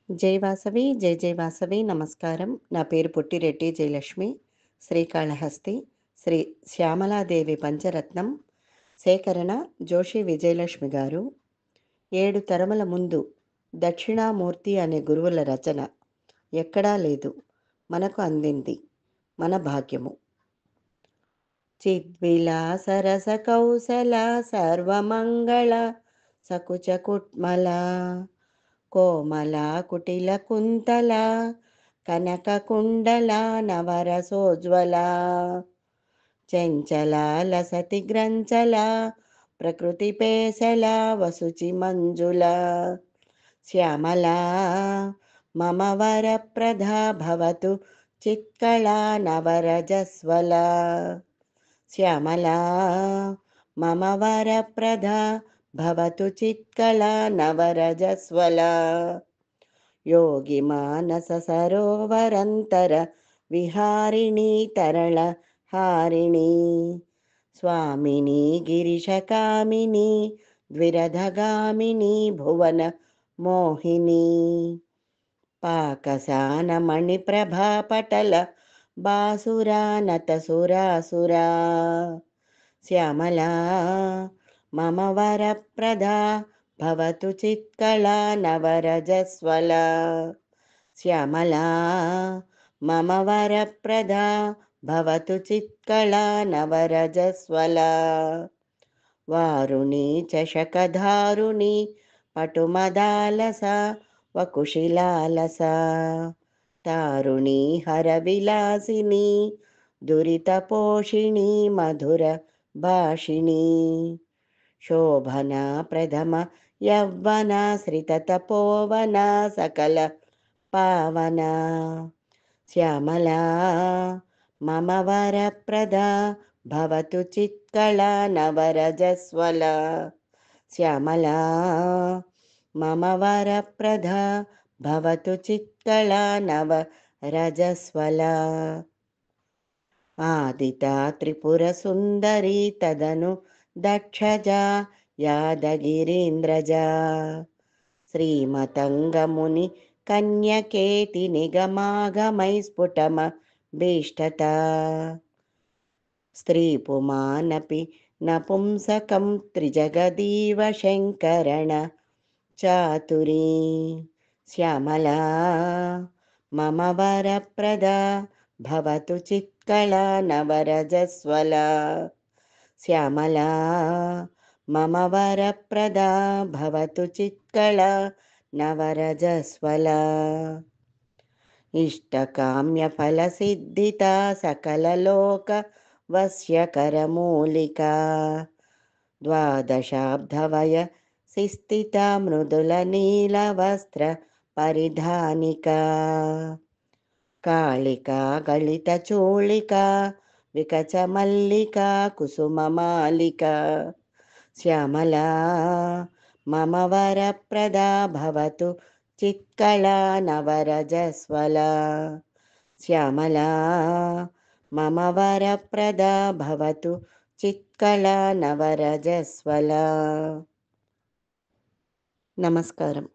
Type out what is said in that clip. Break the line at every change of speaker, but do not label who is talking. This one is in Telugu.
జై వాసవి జై జై వాసవి నమస్కారం. నా పేరు పుట్టిరెడ్డి జయలక్ష్మి. శ్రీకాళహస్తి శ్రీ శ్యామలాదేవి పంచరత్నం సేకరణ జోషి విజయలక్ష్మి గారు. 7 తరముల ముందు దక్షిణామూర్తి అనే గురువుల రచన ఎక్కడా లేదు, మనకు అందింది మన భాగ్యము. చిద్విలాసరస కౌసల సర్వమంగళ సకుచ కుట్మల కోమల కుటిల కుంతల కనక కుండల నవరసోజ్వల చంచల లసతి గ్రంచల ప్రకృతి పేసల వసుచి మంజుల శ్యామల మమ వరప్రదా భవతు చిత్కళా నవరజస్వల శ్యామల మమ వరప్రదా భవతు చిత్కళా నవరజస్వల యోగి మానస సరోవరంతర విహారిణి తరళ హారిణి స్వామిని గిరిశకామిని ద్విరధగామిని భువన మోహిని పాకసాన మణిప్రభా పటల బాసురానత సురాసురా శ్యామలా మమ వరప్రదా భవతు చిత్కళా నవరజస్వల శ్యామలా మమ వరప్రదా భవతు చిత్కళా నవరజస్వల వారుణి చషకధారుణి పటుమదాలస వకుశిలాలస తారుణి హరవిలాసిని దురితపోషిణి మధుర భాషిణి శోభన ప్రథమ యవ్వన శ్రితతపోవన సకల పావన శ్యామలా మమ వరప్రదా భవతు చిత్కళా నవరజస్వల శ్యామలా మమ వరప్రదా భవతు చిత్కళా నవరజస్వల ఆదితా త్రిపుర సుందరి తదను దక్షజా యాదగిరీంద్రజా శ్రీమతంగముని కన్యకేతి నిగమాగమై స్ఫుటమ భీష్టత స్త్రీ పుమానపి నపుంసకం త్రిజగదీవ శంకరణ చాతురీ శ్యామలా మమ వరప్రదా భవతు చిత్కళా నవరజస్వల శ్యామలా మమ వరప్రదా భవతు చిత్కళా నవరజస్వల ఇష్టకామ్య ఫలసిద్ధిత సకలలోక వశ్యకరమూలికా ద్వాదశాబ్దవయ సిస్థిత మృదుల నీల వస్త్ర పరిధానికా కాళికా గళిత చూళికా వికచ మల్లికా కుసుమ మాలికా శ్యామలా మమ వరప్రదా భవతు చిత్కళా నవరజస్వల శ్యామలా మమ వరప్రదా భవతు చిత్కళా నవరజస్వల. నమస్కారం.